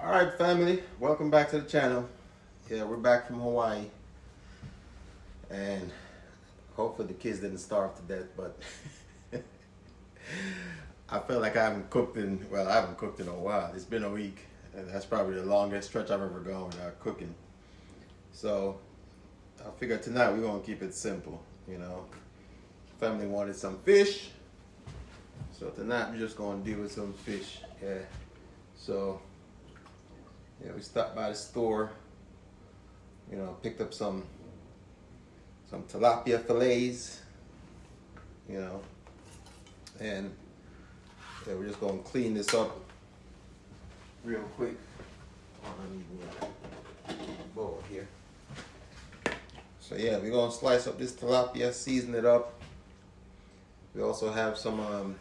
Alright family, welcome back to the channel. Yeah, we're back from Hawaii. And hopefully the kids didn't starve to death, but I feel like I haven't cooked in a while. It's been a week, and that's probably the longest stretch I've ever gone without cooking. So I figured tonight we're gonna keep it simple, you know. Family wanted some fish. So tonight we're just gonna deal with some fish. Yeah. So yeah, we stopped by the store, you know, picked up some tilapia fillets, you know, and yeah, we're just gonna clean this up real quick. I need a bowl here. So yeah, we're gonna slice up this tilapia, season it up. We also have some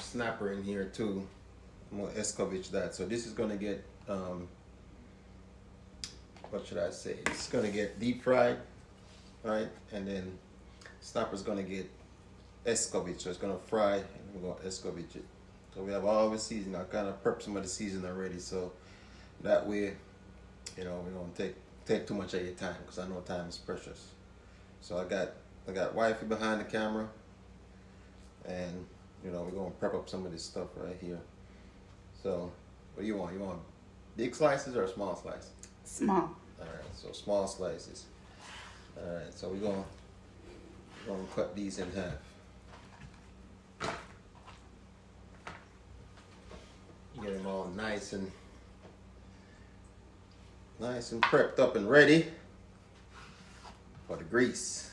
snapper in here too. I'm gonna escovitch that. So this is gonna get what should I say? It's gonna get deep fried, right? And then snapper's gonna get escovitch. So it's gonna fry and we're gonna escovitch it. So we have all the seasoning. I kind of prepped some of the seasoning already, so that way, you know, we don't take too much of your time, because I know time is precious. So I got wifey behind the camera, and you know, we're gonna prep up some of this stuff right here. So, what do you want? You want big slices or small slices? Small. All right, so small slices. All right, so we're gonna cut these in half. Get them all nice and prepped up and ready for the grease.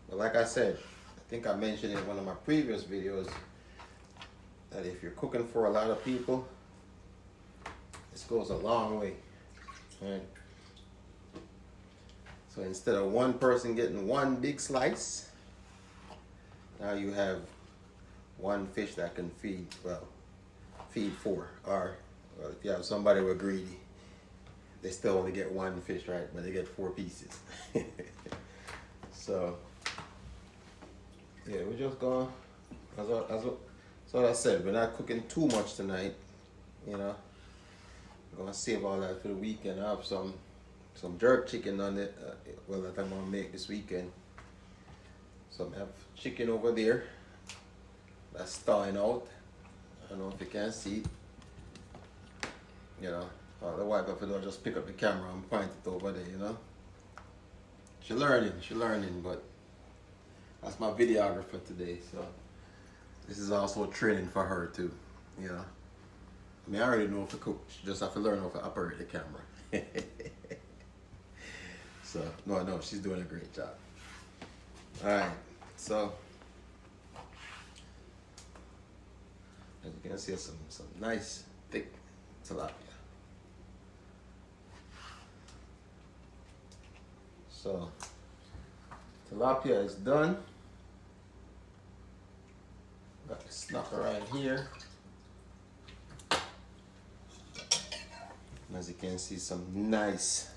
But like I said, I think I mentioned in one of my previous videos that if you're cooking for a lot of people, this goes a long way. Right? So instead of one person getting one big slice, now you have one fish that can feed four. Or well, if you have somebody who are greedy, they still only get one fish, right? But they get 4 pieces. So yeah, we're just going, so like I said, we're not cooking too much tonight, you know. I'm gonna save all that for the weekend. I have some jerk chicken on it, well, that I'm gonna make this weekend. So I have chicken over there that's thawing out. I don't know if you can see it. You know, the wife if I don't just pick up the camera and point it over there, you know. She's learning, but that's my videographer today, so this is also training for her too, you know. I mean, I already know how to cook. She just have to learn how to operate the camera. So, no, she's doing a great job. All right, so as you can see, some nice thick tilapia. So, tilapia is done. Got the snapper right here. And as you can see, some nice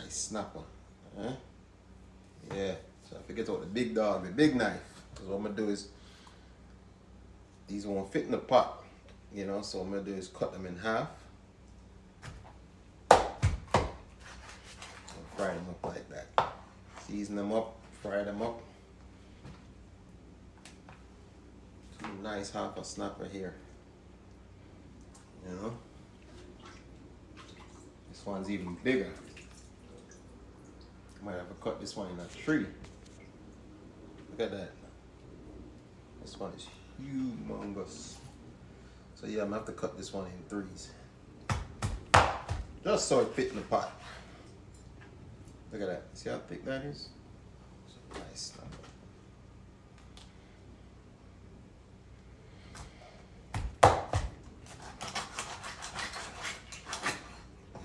snapper. Yeah, so I forget about the big dog, the big knife. Because what I'm gonna do is, these won't fit in the pot, you know, so what I'm gonna do is cut them in half. Fry them up like that. Season them up, fry them up. Two nice half a snapper here. You know? This one's even bigger. Might have to cut this one in a tree. Look at that. This one is humongous. So yeah, I'm gonna have to cut this one in 3s. Just so it fit in the pot. Look at that. See how thick that is? It's a nice stuff.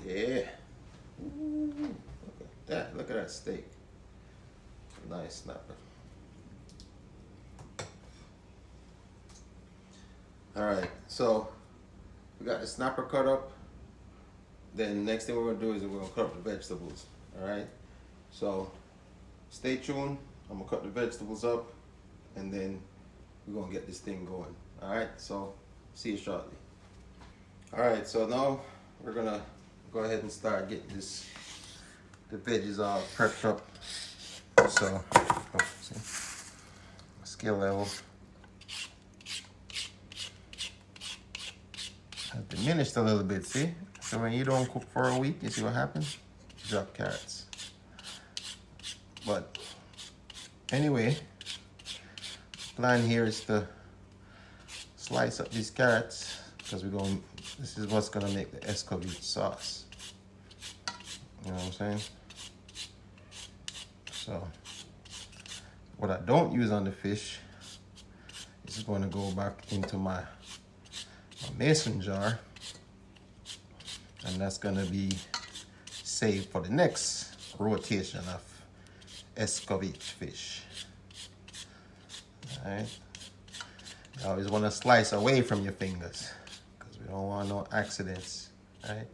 Yeah. Ooh, look at that. Look at that steak. Nice snapper. Alright, so we got the snapper cut up. Then next thing we're gonna do is we're gonna cut up the vegetables. Alright, so stay tuned. I'm gonna cut the vegetables up, and then we're gonna get this thing going. All right, so see you shortly. All right, so now we're gonna go ahead and start getting the veggies all prepped up. So, see, skill level has diminished a little bit. See, so when you don't cook for a week, you see what happens? You drop carrots. But anyway, plan here is to slice up these carrots because this is what's gonna make the escovitch sauce. You know what I'm saying? So what I don't use on the fish is going to go back into my mason jar, and that's going to be saved for the next rotation of escovitch fish. All right. You always want to slice away from your fingers because we don't want no accidents. All right.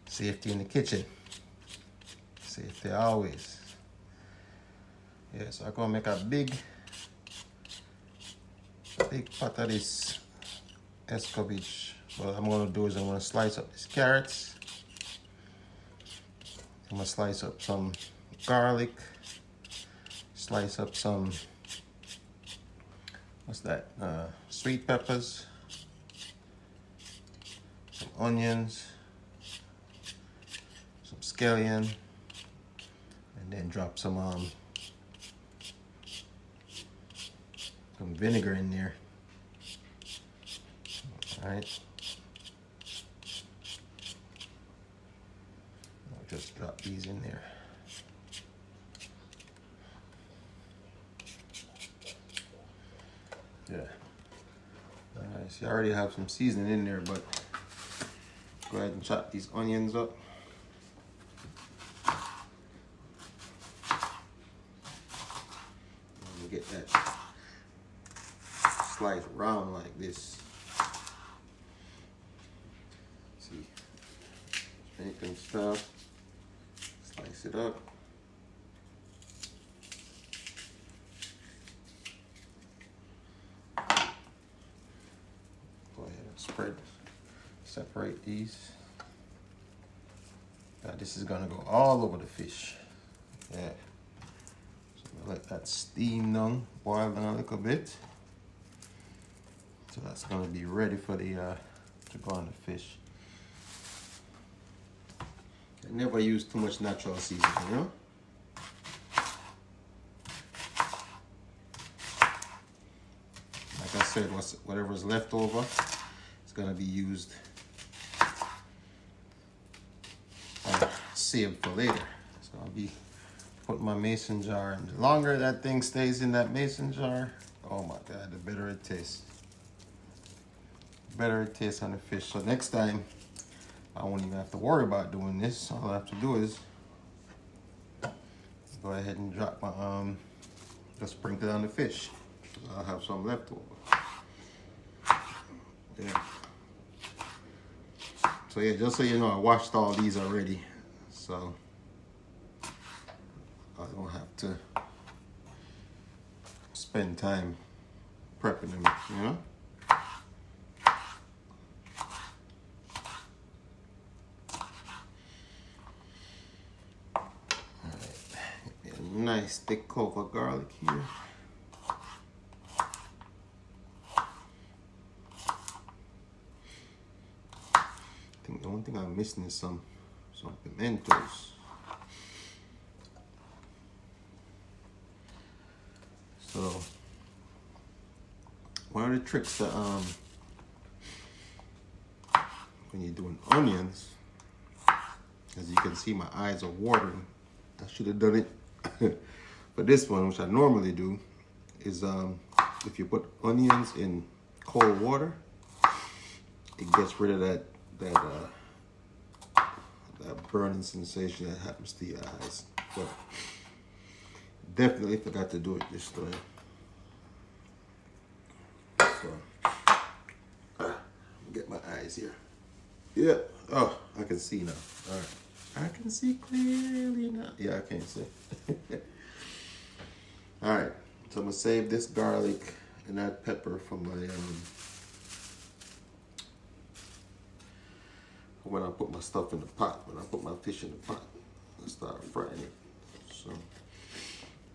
Safety in the kitchen. Safety always. Yeah, so I'm gonna make a big pot of this escovitch. What I'm gonna do is I'm gonna slice up these carrots. I'm gonna slice up some garlic. Slice up some, what's that? Sweet peppers. Some onions. Some scallion. And then drop some vinegar in there. All right. I'll just drop these in there. Yeah. All right. So you already have some seasoning in there, but go ahead and chop these onions up. And get that slice round like this. See, anything stuff, slice it up. Go ahead and separate these. Now this is gonna go all over the fish. Yeah. So let that steam down, boil down a little bit. So that's gonna be ready for the to go on the fish. I never use too much natural seasoning, you know? Like I said, whatever's left over, it's gonna be used saved for later. So I'll be putting my mason jar, and the longer that thing stays in that mason jar, oh my God, the better it tastes. Better it tastes on the fish. So next time I won't even have to worry about doing this. All I have to do is go ahead and drop my just sprinkle it on the fish. I'll have some left over. Yeah. So yeah, just so you know, I washed all these already, so I don't have to spend time prepping them, you know? Nice thick clove of garlic here. I think the only thing I'm missing is some pimentos. So one of the tricks that when you're doing onions, as you can see, my eyes are watering. I should have done it. But this one, which I normally do, is if you put onions in cold water, it gets rid of that burning sensation that happens to your eyes. But definitely forgot to do it this time. So get my eyes here. Yeah. Oh, I can see now. All right. I can see clearly now. Yeah, I can't see. All right, so I'm gonna save this garlic and add pepper for my when I put my stuff in the pot. When I put my fish in the pot, I start frying it. So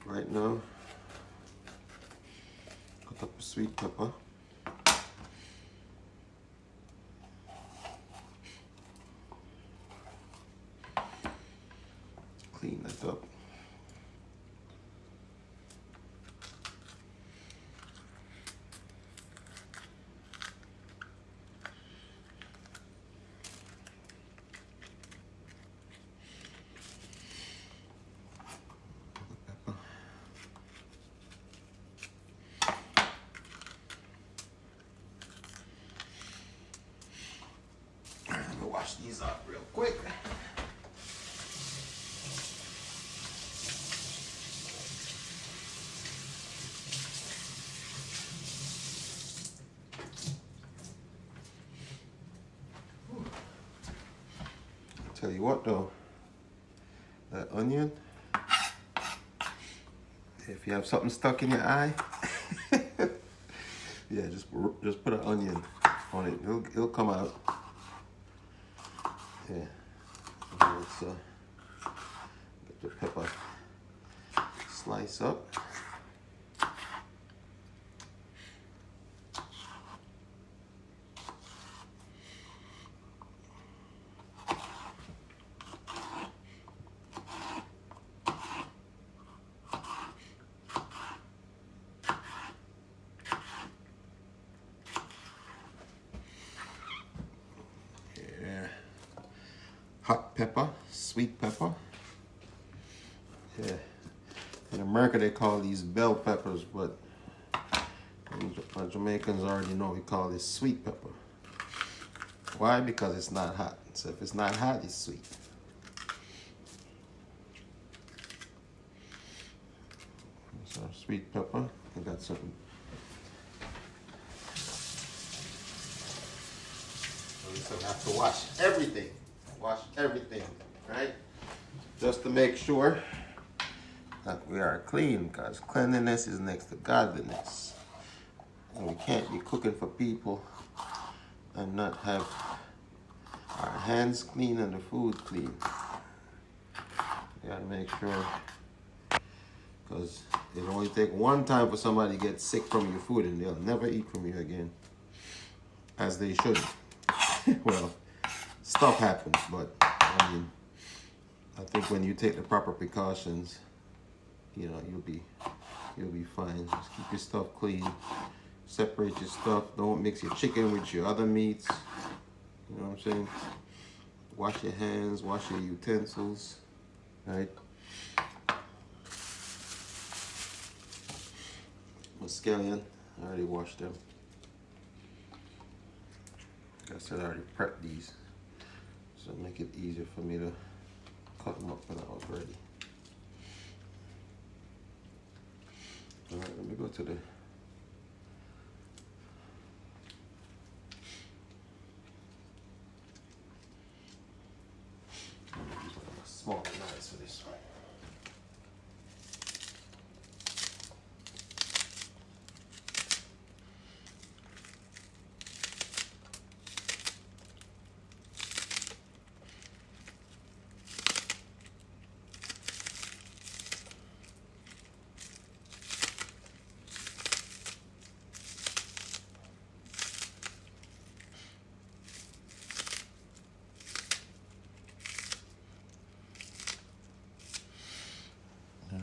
right now, cut up a sweet pepper. Clean that up. Let me wash these up real quick. Tell you what though, that onion, if you have something stuck in your eye, yeah, just put an onion on it. It'll come out. Yeah. Let's get the pepper slice up. Hot pepper, sweet pepper. Yeah. In America they call these bell peppers, but my Jamaicans already know we call this sweet pepper. Why? Because it's not hot. So if it's not hot, it's sweet. So sweet pepper. I got something. So we have to wash everything. Wash everything, right? Just to make sure that we are clean, because cleanliness is next to godliness. And we can't be cooking for people and not have our hands clean and the food clean. You gotta make sure, because it'll only take one time for somebody to get sick from your food and they'll never eat from you again. As they should. Well, stuff happens, but I mean, I think when you take the proper precautions, you know, you'll be fine. Just keep your stuff clean. Separate your stuff. Don't mix your chicken with your other meats. You know what I'm saying? Wash your hands, wash your utensils, right? Scallion, I already washed them. Like I said, I already prepped these, so make it easier for me to cut them up when I was ready. All right, let me go to the small knives for this one.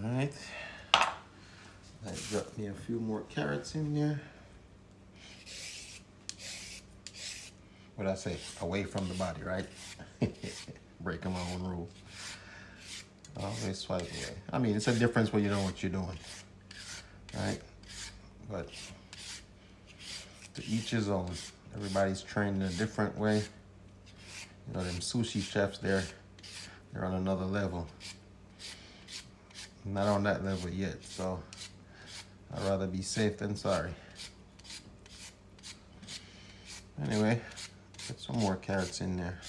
Alright, I dropped me a few more carrots in there. What did I say? Away from the body, right? Breaking my own rule. Always swipe away. I mean, it's a difference when you know what you're doing, right? But to each his own. Everybody's trained in a different way. You know, them sushi chefs, they're on another level. I'm not on that level yet, so I'd rather be safe than sorry. Anyway, put some more carrots in there.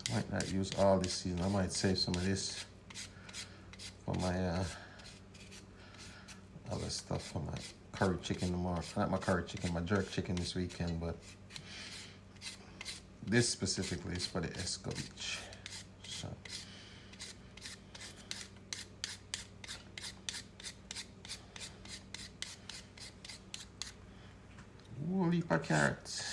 I might not use all this season. I might save some of this for my other stuff for my curry chicken tomorrow. Not my curry chicken, my jerk chicken this weekend, but this specifically is for the escovitch. So. Ooh, leaf of carrots.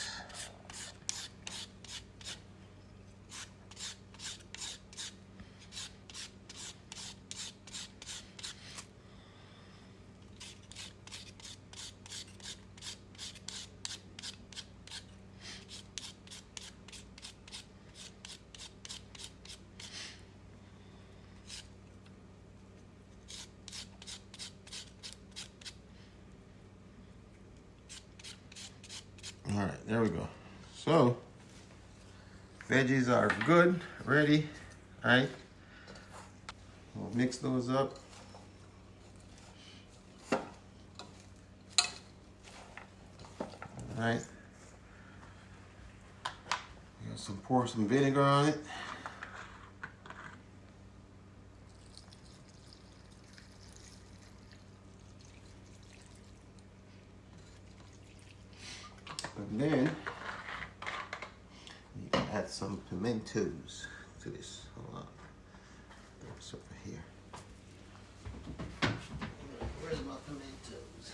All right, there we go. So, veggies are good, ready. All right, we'll mix those up. All right, pour some vinegar on it. And then you can add some pimentos to this. Hold on. There's over here. Where's my pimentos?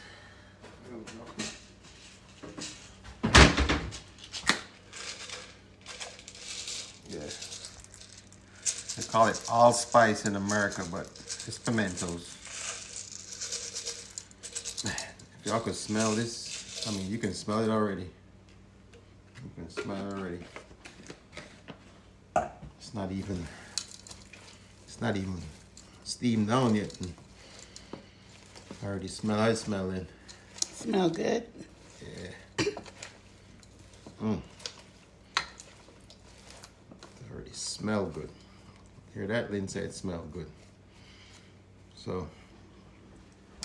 There we go. Yeah. They call it allspice in America, but it's pimentos. Man, if y'all could smell this, I mean, you can smell it already. You can smell it already. It's not even steamed down yet. I already smell it. Smell good? Yeah. It already smell good. Hear that, Lindsay? It smell good. So,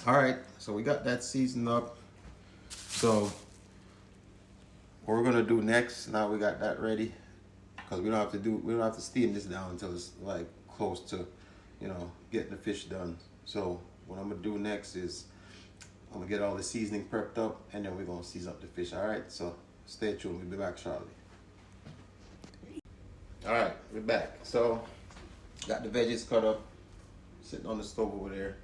all right. So we got that seasoned up. So what we're gonna do next? Now we got that ready, because we don't have to steam this down until it's like close to, getting the fish done. So what I'm gonna do next is I'm gonna get all the seasoning prepped up, and then we're gonna season up the fish. All right. So stay tuned. We'll be back shortly. All right, we're back. So got the veggies cut up, sitting on the stove over there.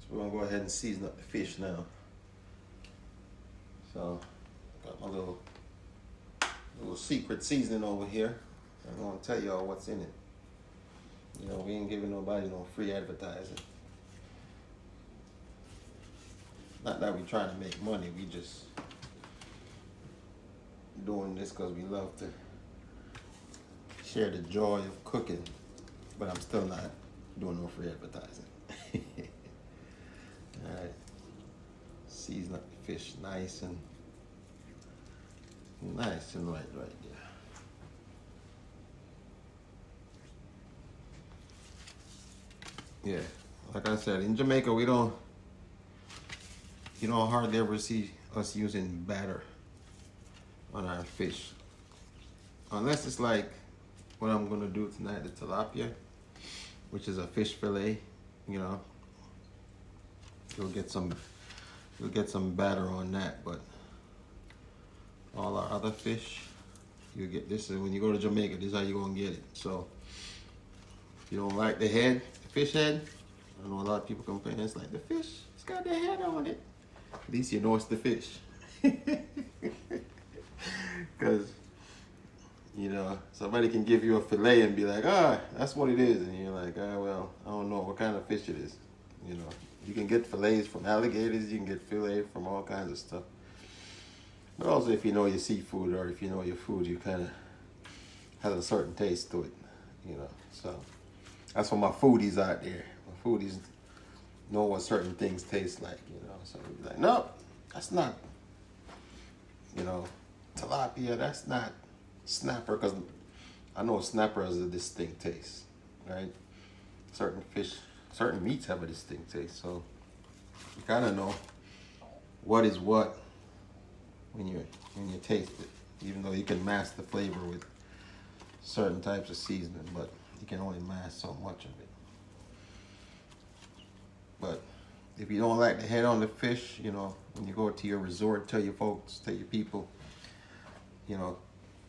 So we're gonna go ahead and season up the fish now. So got my little secret seasoning over here. I'm gonna tell y'all what's in it. We ain't giving nobody no free advertising. Not that we trying to make money, we just doing this because we love to share the joy of cooking, but I'm still not doing no free advertising. All right, season up the fish nice and right there. Yeah, like I said, in Jamaica you don't hardly ever see us using batter on our fish, unless it's like what I'm gonna do tonight, the tilapia, which is a fish fillet. You'll get some batter on that, but all our other fish, you get this. And when you go to Jamaica, this is how you're gonna get it. So if you don't like the head, the fish head, I know a lot of people complain, it's like the fish, it's got the head on it. At least you know it's the fish. Because somebody can give you a fillet and be like, that's what it is, and you're like, well, I don't know what kind of fish it is. You can get fillets from alligators, you can get fillet from all kinds of stuff. But also, if you know your seafood, or if you know your food, you kind of has a certain taste to it, So that's for my foodies out there. My foodies know what certain things taste like, So we'd be like, no, that's not, tilapia. That's not snapper, because I know snapper has a distinct taste, right? Certain fish, certain meats have a distinct taste, so you kind of know what is what when you taste it, even though you can mask the flavor with certain types of seasoning, but you can only mask so much of it. if you don't like the head on the fish, you know, when you go to your resort, tell your folks, tell your people, you know,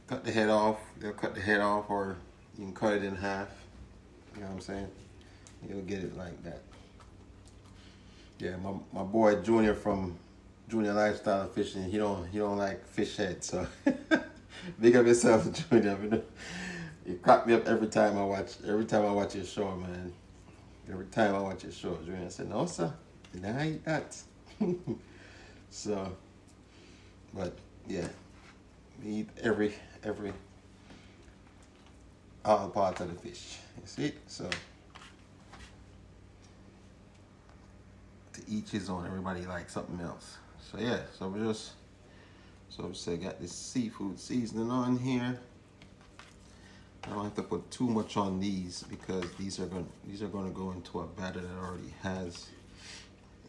cut the head off. They'll cut the head off, or you can cut it in half. You know what I'm saying? You'll get it like that. Yeah, my boy Junior from Junior Lifestyle Fishing, he don't like fish head, so big up yourself, Junior. You crack me up every time I watch your show, man. Every time I watch your show, Junior said, "No, sir, did I eat that?" So, but yeah, we eat every all part of the fish. You see, so to each his own. Everybody likes something else. So yeah, so we say got this seafood seasoning on here. I don't have to put too much on these because these are going to go into a batter that already has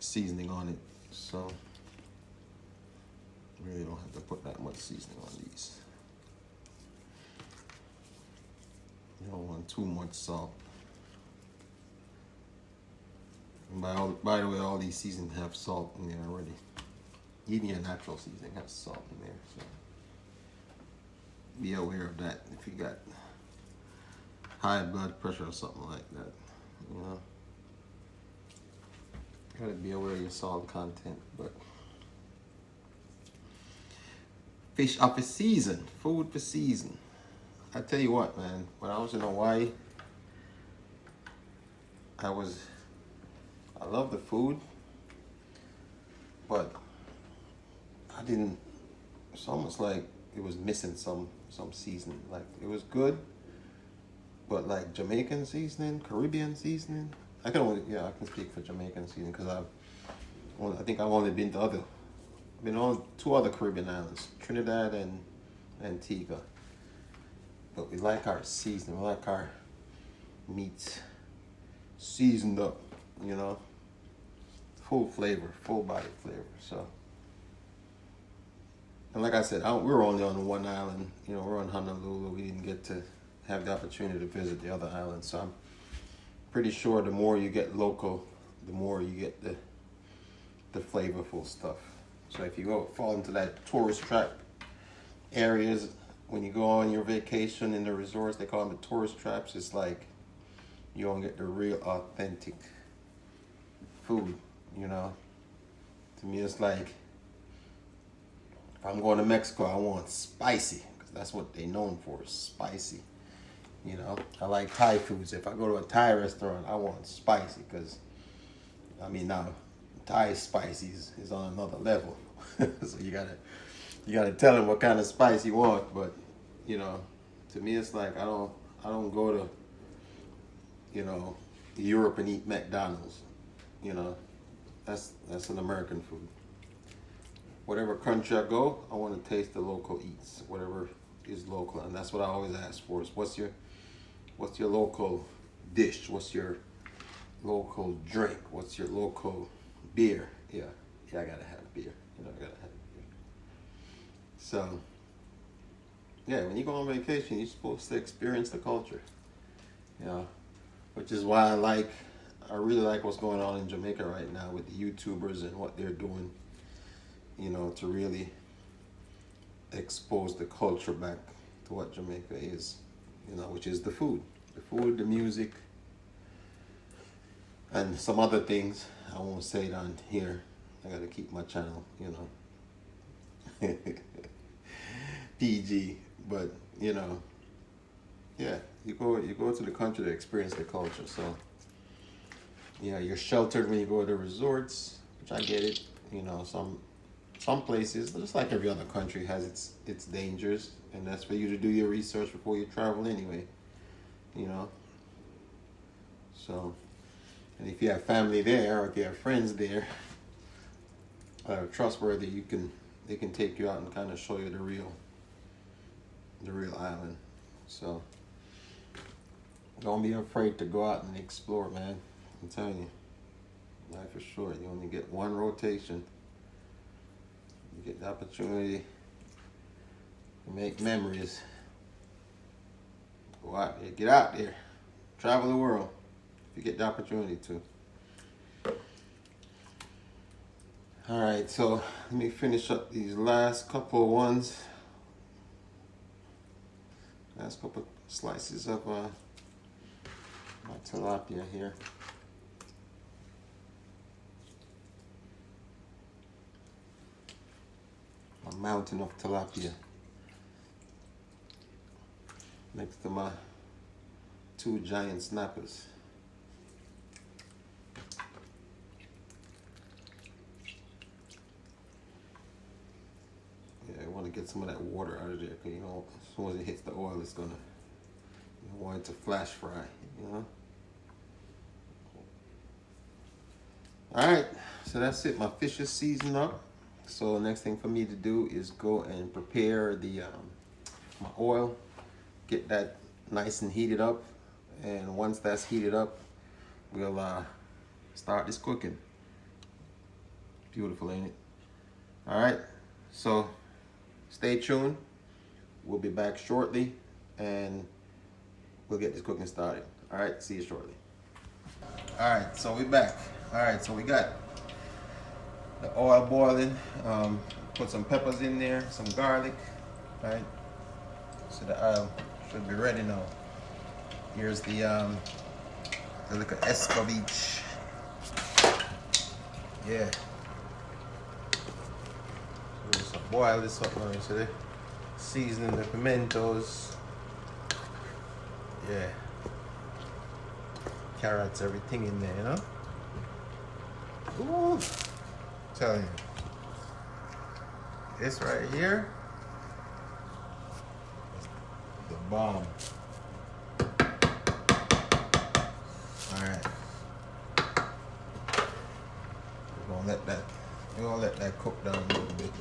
seasoning on it. So really don't have to put that much seasoning on these. You don't want too much salt. And by the way, all these seasonings have salt in there already. Even your natural seasoning has salt in there. So be aware of that if you got high blood pressure or something like that. You know, you gotta be aware of your salt content. But fish up for season, food for season. I tell you what, man. When I was in Hawaii, I love the food, but I didn't. It's almost like it was missing some seasoning. Like it was good, but like Jamaican seasoning, Caribbean seasoning. I can speak for Jamaican seasoning because I think I've only been to been on 2 other Caribbean islands, Trinidad and Antigua. But we like our seasoning. We like our meats seasoned up, you know, full flavor, full body flavor. So, and like I said, we were only on one island. You know, we're on Honolulu. We didn't get to have the opportunity to visit the other islands. So I'm pretty sure the more you get local, the more you get the flavorful stuff. So if you fall into that tourist trap areas, when you go on your vacation in the resorts, they call them the tourist traps. It's like you don't get the real authentic food, you know. To me, it's like if I'm going to Mexico, I want spicy because that's what they're known for, spicy. You know, I like Thai foods. If I go to a Thai restaurant, I want spicy because, I mean, now Thai spicy is on another level. So you gotta tell them what kind of spice you want. But you know, to me, it's like I don't go to, you know, Europe and eat McDonald's. You know, that's an American food. Whatever country I go, I want to taste the local eats. Whatever is local, and that's what I always ask for. Is what's your local dish? What's your local drink? What's your local beer? Yeah, I gotta have beer. You know, I gotta have beer. So, yeah, when you go on vacation, you're supposed to experience the culture. You know, which is why I really like what's going on in Jamaica right now with the YouTubers and what they're doing. You know, to really expose the culture back to what Jamaica is. You know, which is the food, the music, and some other things. I won't say it on here. I gotta keep my channel, you know, PG. But you know, yeah, you go to the country to experience the culture. So, you know, you're sheltered when you go to the resorts, which I get it. You know, some places, just like every other country, has its dangers, and that's for you to do your research before you travel anyway. You know, so. And if you have family there, or if you have friends there, trustworthy, they can take you out and kind of show you the real island. So don't be afraid to go out and explore, man. I'm telling you, life for sure. You only get one rotation. You get the opportunity to make memories. Go out there, get out there, travel the world. If you get the opportunity to. Alright, so let me finish up these last couple ones. Last couple slices of my tilapia here. A mountain of tilapia next to my 2 giant snappers. Yeah, I want to get some of that water out of there because, you know, as soon as it hits the oil, it's gonna, you want it to flash fry, you know. All right, so that's it. My fish is seasoned up. So next thing for me to do is go and prepare the my oil, get that nice and heated up, and once that's heated up, we'll start this cooking. Beautiful, ain't it? All right, so stay tuned. We'll be back shortly, and we'll get this cooking started. All right, see you shortly. All right, so we're back. All right, so we got the oil boiling. Put some peppers in there, some garlic, right? So the oil should be ready now. Here's the little escovitch. Yeah. So just boil this up now. So they seasoning the pimentos. Yeah. Carrots, everything in there, you know? Ooh. Telling you, this right here is the bomb. All right, we're gonna let that cook down a little bit.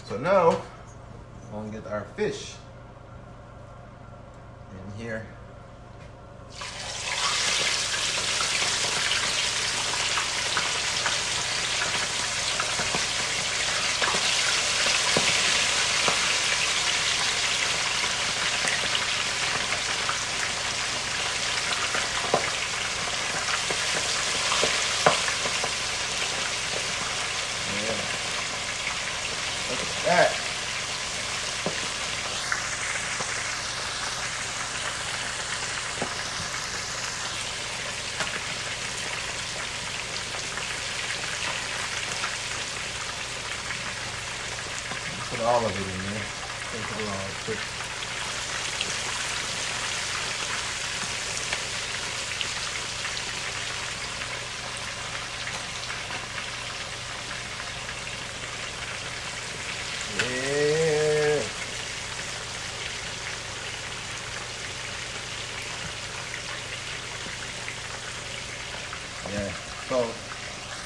So now we're gonna get our fish in here. That. Put all of it in there. Take it all quick. Yeah. Yeah. So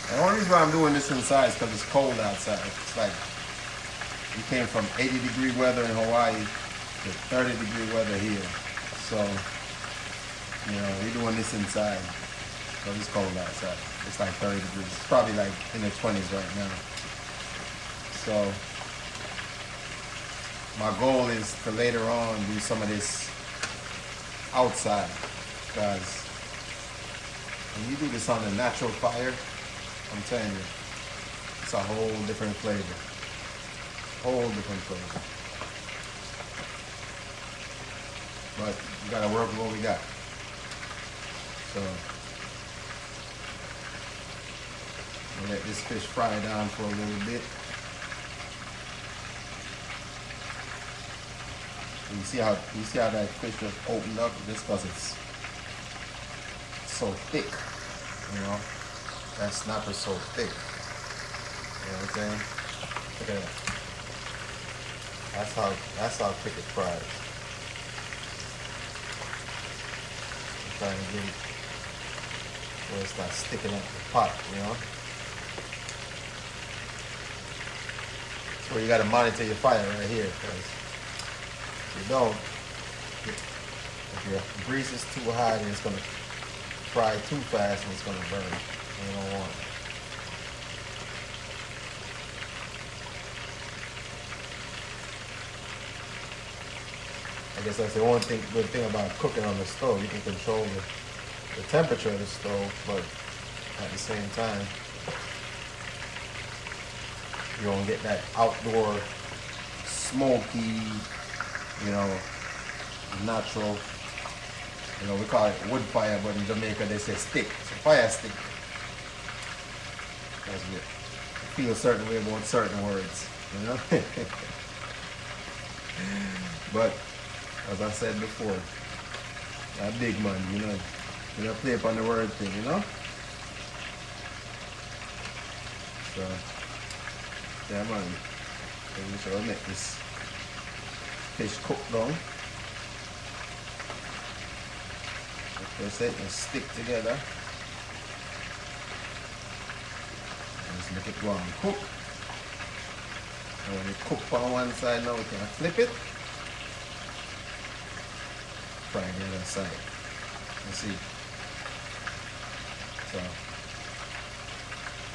the only reason why I'm doing this inside is because it's cold outside. It's like we came from 80-degree weather in Hawaii to 30-degree weather here. So, you know, we're doing this inside because it's cold outside. It's like 30 degrees. It's probably like in the 20s right now. So my goal is to later on do some of this outside, because when you do this on a natural fire, I'm telling you, it's a whole different flavor. Whole different flavor. But we gotta work with what we got. So we'll let this fish fry down for a little bit. You see how that fish just opened up just because it's so thick, you know. That snapper's so thick. You know what I'm saying? Look at that. That's how thick it fries. I'm trying to get it where it's not sticking up the pot, you know. So you gotta monitor your fire right here, because if you don't, if your grease is too hot, then it's gonna fry too fast and it's gonna burn. You don't want it. I guess that's the only good thing about cooking on the stove. You can control the temperature of the stove, but at the same time, You don't get that outdoor smoky, you know, natural. You know, we call it wood fire, but in Jamaica they say stick. It's a fire stick. That's it. I feel a certain way about certain words, you know. But as I said before, a big man, you know. You know, play upon the word thing, you know. So yeah, man. So we shall make this fish cook down. Just let it stick together. Just make it go and cook. And when it cooks on one side now, we can flip it. Try the other side. You see. So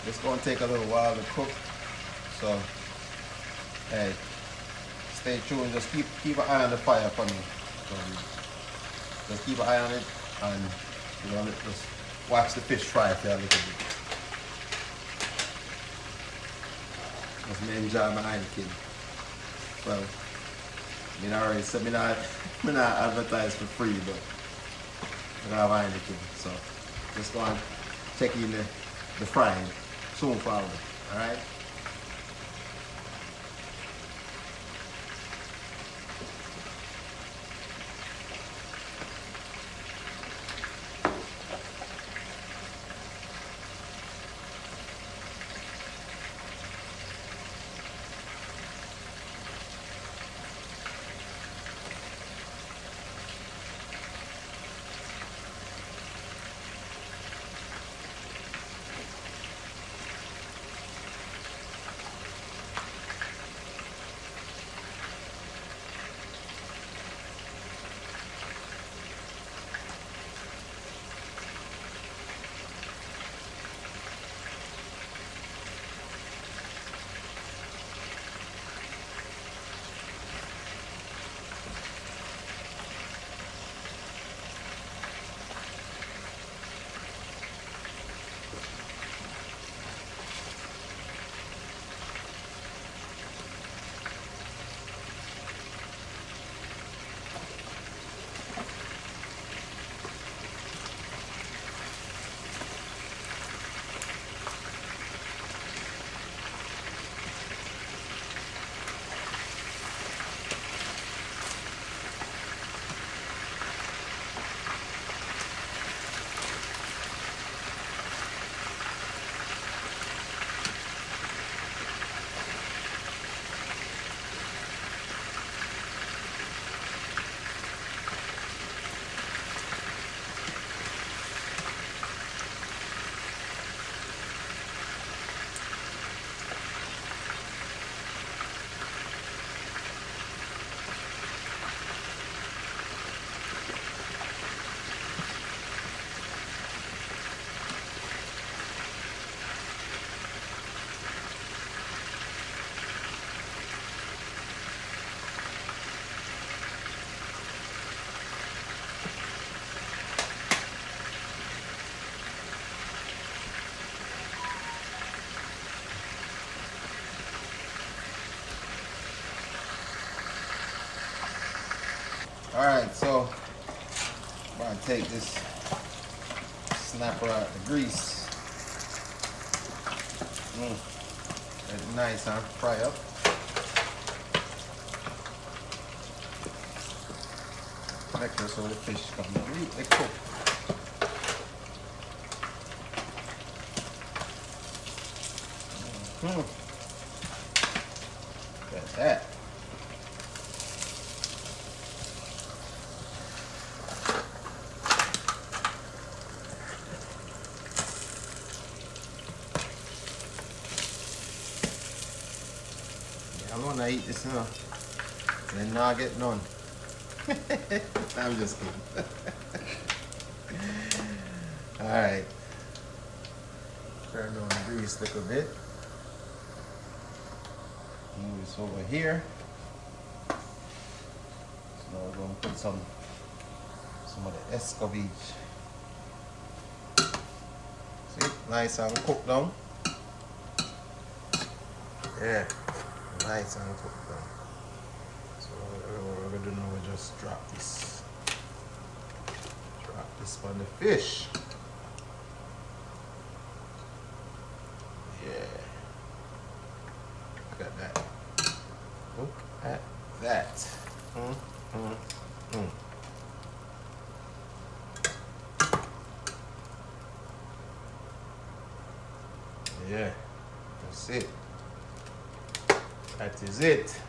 it's going to take a little while to cook. So hey, stay tuned. Just keep an eye on the fire for me. Just keep an eye on it, and you know, just watch the fish fry for a little bit. Just me enjoy my Heineken. Well, I already said me not advertise for free, but I have Heineken. So just go and check in the frying soon forward. Alright? Alright, so I'm going to take this snapper out the grease. That's nice, huh? Fry up. Make sure so the fish is completely cooked. Look at that. I'm gonna eat this now. And not get none. I'm just kidding. Alright. Turn on the grease a little bit. Move this over here. So now we're gonna put some of the escovitch. See, nice and cooked down. Yeah, nice and cooked down. So what we're gonna do now, we just drop this on the fish. Yeah. Look at that. Look at that. Yeah, that's it. That is it.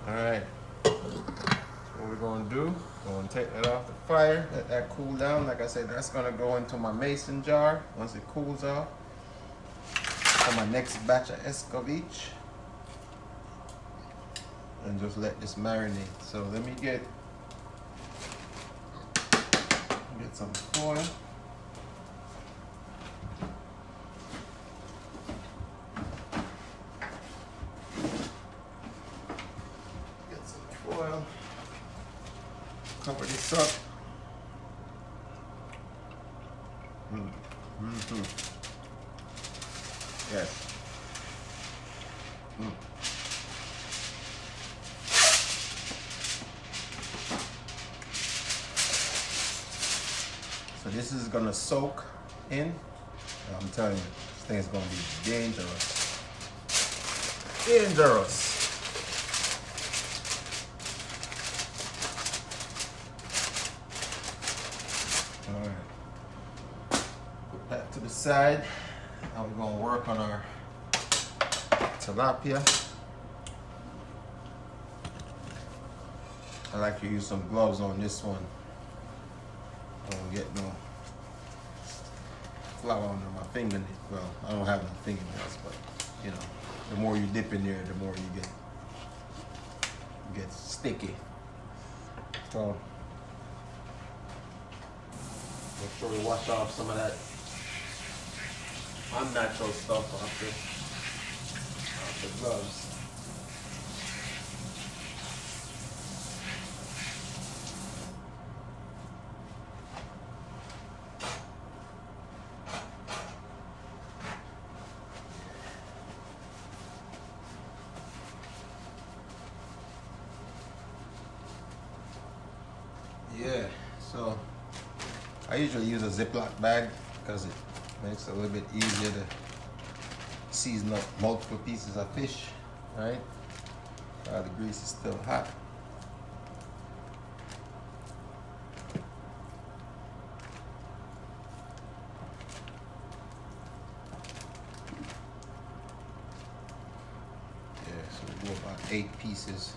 Alright. What we're gonna do, we're gonna take that off the fire, let that cool down. Like I said, that's gonna go into my mason jar once it cools off for my next batch of escovitch. And just let this marinate. So let me get some foil. Get some foil. Cover this up. Yes. So this is gonna soak in. I'm telling you, this thing is gonna be dangerous. Dangerous. All right. Put that to the side. Now we're gonna work on our tilapia. I like to use some gloves on this one. I don't get no flour under my fingernails. Well, I don't have no fingernails, but you know, the more you dip in there, the more you get sticky. So make sure we wash off some of that unnatural stuff off the gloves. Yeah, so I usually use a Ziploc bag because it makes it a little bit easier to season up multiple pieces of fish, right? While the grease is still hot. Yeah, so we do about 8 pieces.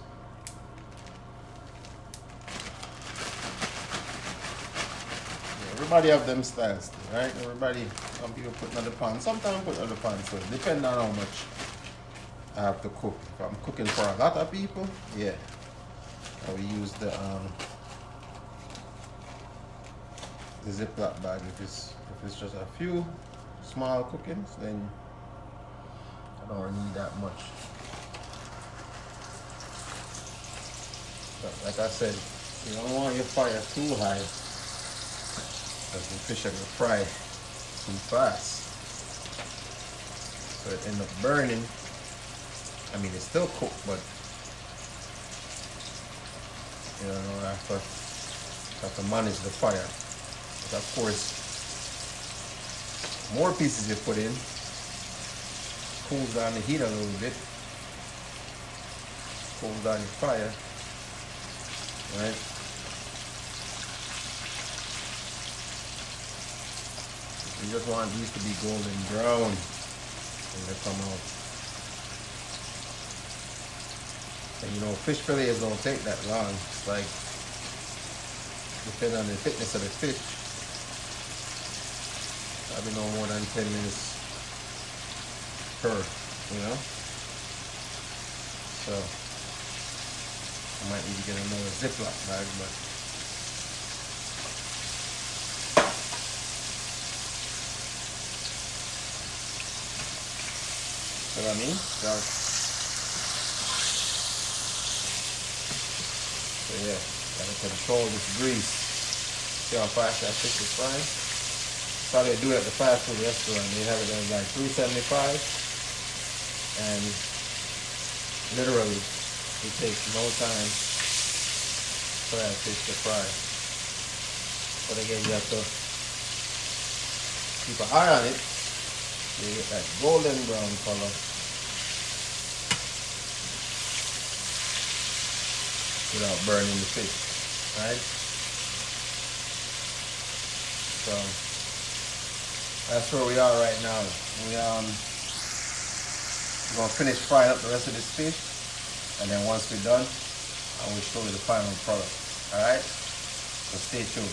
Everybody have them styles, right? Everybody, some people put in the pan, sometimes put in the pan, so it depends on how much I have to cook. If I'm cooking for a lot of people, yeah, I will use the Ziploc bag. If it's just a few small cookings, then I don't really need that much. But like I said, you don't want your fire too high, because the fish are gonna fry too fast. So it ends up burning. I mean, it's still cooked, but you know, I have to manage the fire. But of course, more pieces you put in, cools down the heat a little bit, cools down the fire, right? You just want these to be golden brown when they come out. And you know, fish fillets don't take that long. It's like, depending on the thickness of the fish, probably no more than 10 minutes per, you know? So, I might need to get another Ziploc bag, but you know what I mean? So yeah, gotta control this grease. See how fast that fish is frying? That's how they do it at the fast food restaurant. They have it at like $3.75. and literally it takes no time for that fish to fry. But again, you have to keep an eye on it so you get that golden brown color without burning the fish, right? So that's where we are right now. We're gonna finish frying up the rest of this fish, and then once we're done, I will show you the final product. All right, so stay tuned.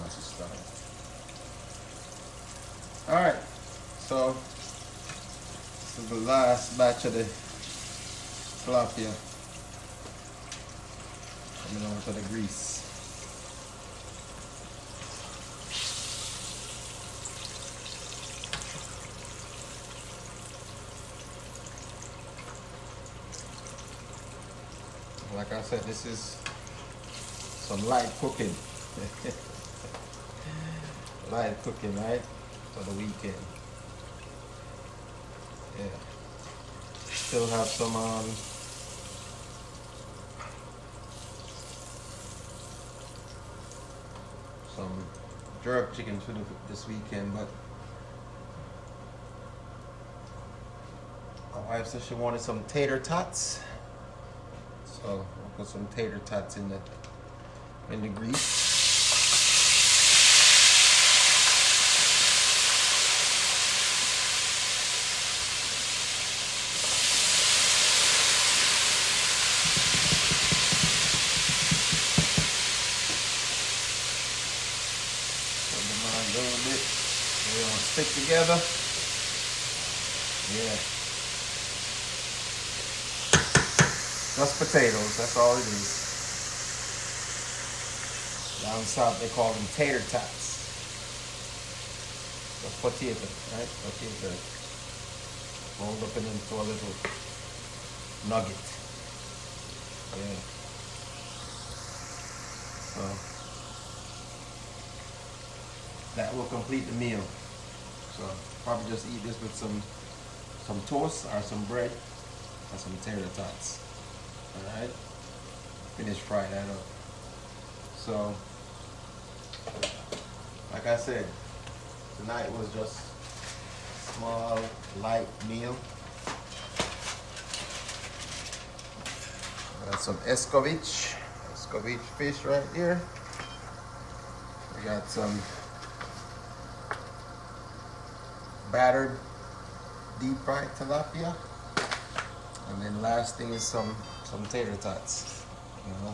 much is done. Alright, so this is the last batch of the tilapia coming over to the grease. Like I said, this is some light cooking. Light cooking, right? For the weekend. Yeah. Still have some jerk chicken for this weekend, but my wife said she wanted some tater tots. So I'll put some tater tots in the grease. Put them on a little bit. They're gonna stick together. Yeah. Just potatoes, that's all it is. Down south they call them tater tots. Just potato, right? Potato. Rolled up into a little nugget. Yeah. So that will complete the meal. So probably just eat this with some toast or some bread and some tater tots. Alright, finish fry that up. So, like I said, tonight was just small, light meal. Got some Escovitch fish right here. We got some battered deep fried tilapia. And then last thing is some tater tots, you know.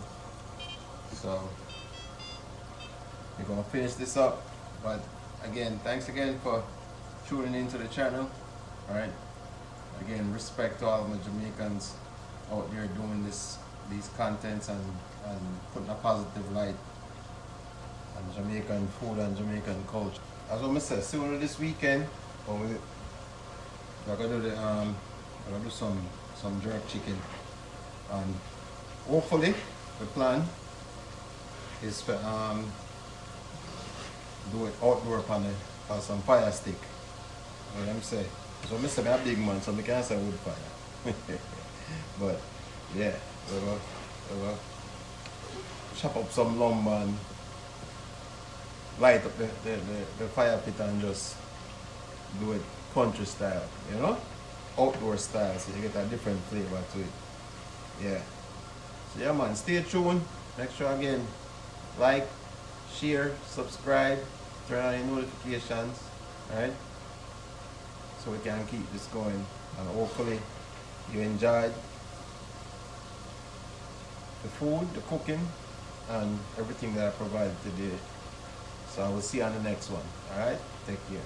So we're gonna finish this up. But again, thanks again for tuning into the channel. Alright. Again, respect to all of the Jamaicans out there doing these contents and putting a positive light on Jamaican food and Jamaican culture. As I said, sooner this weekend, we're gonna do some jerk chicken. And hopefully the plan is to do it outdoor on some fire stick. You know what I'm saying? So I'm a big man, so I can't say wood fire. But yeah, we'll chop up some lumber and light up the fire pit and just do it country style, you know? Outdoor style, so you get a different flavor to it. Yeah. So yeah man, stay tuned. Make sure again, like, share, subscribe, turn on your notifications, alright? So we can keep this going and hopefully you enjoyed the food, the cooking and everything that I provided today. So I will see you on the next one. Alright? Take care.